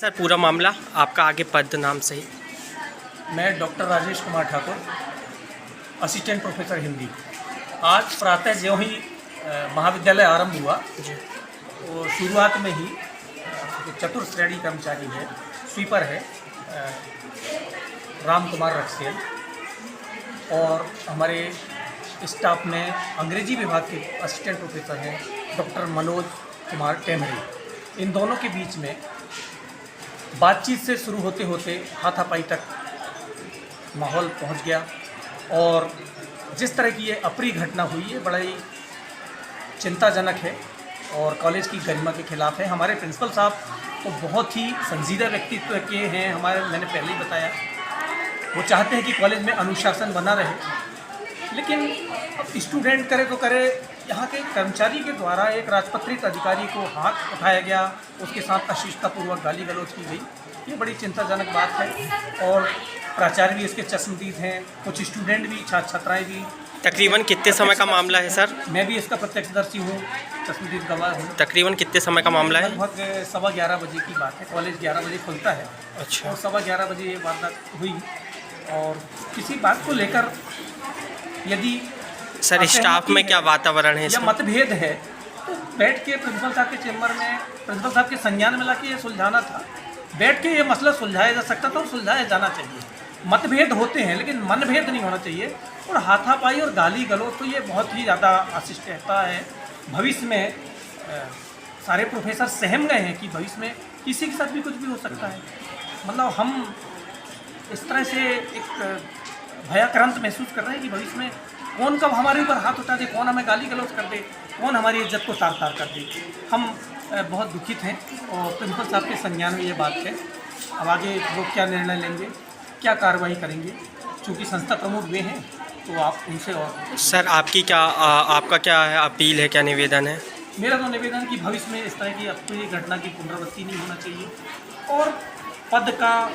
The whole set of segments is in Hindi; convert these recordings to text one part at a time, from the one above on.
सर पूरा मामला आपका आगे पद नाम सही। मैं doctor Rajesh Kumar Thakur, assistant professor Hindi. आज प्रातः ज्यों ही महाविद्यालय आरंभ हुआ तो शुरुआत में ही जो चतुर्थ श्रेणी कर्मचारी है, स्वीपर है राम कुमार रक्सेल, और हमारे स्टाफ में अंग्रेजी विभाग के असिस्टेंट प्रोफेसर हैं डॉक्टर मनोज कुमार टेमरी, इन दोनों के बीच में बातचीत से शुरू होते होते हाथापाई तक माहौल पहुंच गया। और जिस तरह की ये अप्रिय घटना हुई है बड़ा ही चिंताजनक है और कॉलेज की गरिमा के खिलाफ है। हमारे प्रिंसिपल साहब तो बहुत ही संजीदा व्यक्तित्व के हैं, मैंने पहले ही बताया, वो चाहते हैं कि कॉलेज में अनुशासन बना रहे, लेकिन अब स्टूडेंट करे तो करे, यहाँ के कर्मचारी के द्वारा एक राजपत्रित अधिकारी को हाथ उठाया गया, उसके साथ अशिष्टतापूर्वक गाली गलौज की गई। ये बड़ी चिंताजनक बात है और प्राचार्य भी इसके चश्मदीद हैं, कुछ स्टूडेंट भी, छात्र छात्राएँ भी। तकरीबन कितने समय का मामला है सर? मैं भी इसका प्रत्यक्षदर्शी हूँ, चश्मदीद गवाह हूँ। तकरीबन कितने समय का मामला है? लगभग 11:15 बजे की बात है। कॉलेज 11 बजे खुलता है। अच्छा। और 11:15 बजे ये वारदात हुई और किसी बात को लेकर यदि सर स्टाफ में क्या वातावरण है या मतभेद है तो बैठ के प्रिंसिपल साहब के चेम्बर में प्रिंसिपल साहब के संज्ञान में लाके ये सुलझाना था। बैठ के ये मसला सुलझाया जा सकता था और सुलझाया जाना चाहिए। मतभेद होते हैं लेकिन मनभेद नहीं होना चाहिए। और हाथापाई और गाली गलौज तो ये बहुत ही ज़्यादा अशिष्टता है। भविष्य में सारे प्रोफेसर सहम गए हैं कि भविष्य में किसी के साथ भी कुछ भी हो सकता है। मतलब हम इस तरह से एक भयाक्रांत महसूस कर रहे हैं कि भविष्य में कौन कब हमारे ऊपर हाथ उठा दे, कौन हमें गाली गलौज कर दे, कौन हमारी इज्जत को तार तार कर दे। हम बहुत दुखित हैं और प्रिंसिपल साहब के संज्ञान में ये बात है। अब आगे वो क्या निर्णय लेंगे, क्या कार्रवाई करेंगे, चूँकि संस्था प्रमुख वे हैं तो आप उनसे। और सर आपका क्या है, अपील है, क्या निवेदन है? मेरा तो निवेदन है कि भविष्य में इस तरह की अब कोई घटना की पुनरावृत्ति नहीं होना चाहिए और पद का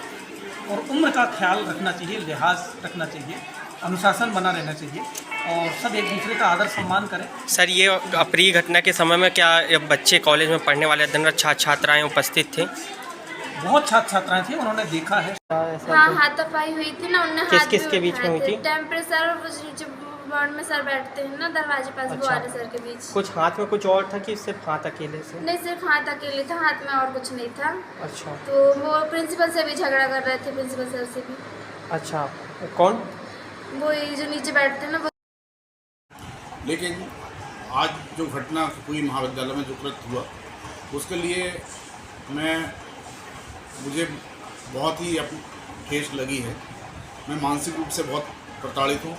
और उम्र का ख्याल रखना चाहिए, लिहाज रखना चाहिए, अनुशासन बना रहना चाहिए और सब एक दूसरे का आदर सम्मान करें। सर ये अप्रिय घटना के समय में क्या बच्चे कॉलेज में पढ़ने वाले दिन रात छात्राएँ उपस्थित थे? बहुत छात्र छात्राएँ थी, उन्होंने देखा है। हाँ, हाथापाई हुई थी ना, उन्होंने किसके बीच में हुई थी? टेम्परेचर जो वार्ड में सर बैठते हैं ना दरवाजे पास, वो वाले सर के बीच। कुछ हाथ में कुछ और था कि सिर्फ हाथ अकेले से? नहीं, सिर्फ हाथ अकेले था, हाथ में और कुछ नहीं था। अच्छा। तो वो प्रिंसिपल से भी झगड़ा कर रहे थे, प्रिंसिपल सर से भी। अच्छा, कौन? वो ये जो नीचे बैठते हैं ना वो। लेकिन आज जो घटना हुई महाविद्यालय में, जो कृत्य हुआ, उसके लिए मुझे बहुत ही ठेस लगी है। मैं मानसिक रूप से बहुत प्रताड़ित हूँ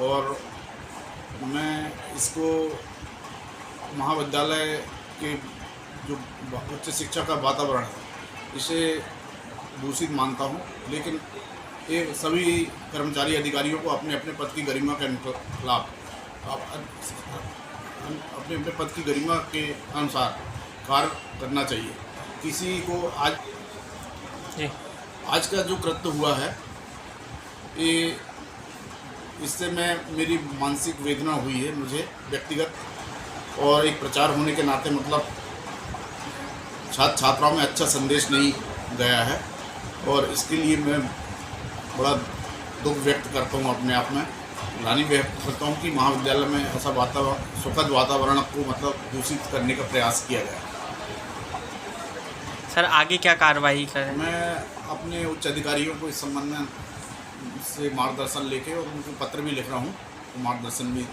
और मैं इसको महाविद्यालय के जो उच्च शिक्षा का वातावरण है इसे दूषित मानता हूँ। लेकिन ये सभी कर्मचारी अधिकारियों को अपने अपने पद की गरिमा के खिलाफ अपने अपने पद की गरिमा के अनुसार कार्य करना चाहिए। किसी को आज का जो कृत्य हुआ है ये इससे मेरी मानसिक वेदना हुई है मुझे व्यक्तिगत, और एक प्रचार होने के नाते मतलब छात्र छात्राओं में अच्छा संदेश नहीं गया है और इसके लिए मैं बड़ा दुख व्यक्त करता हूँ, अपने आप में ग्लानि व्यक्त करता हूँ कि महाविद्यालय में ऐसा सुखद वातावरण को मतलब दूषित करने का प्रयास किया गया। सर आगे क्या कार्रवाई करें? मैं अपने उच्च अधिकारियों को इस संबंध में से मार्गदर्शन लेके और उनको पत्र भी लिख रहा हूँ, तो मार्गदर्शन भी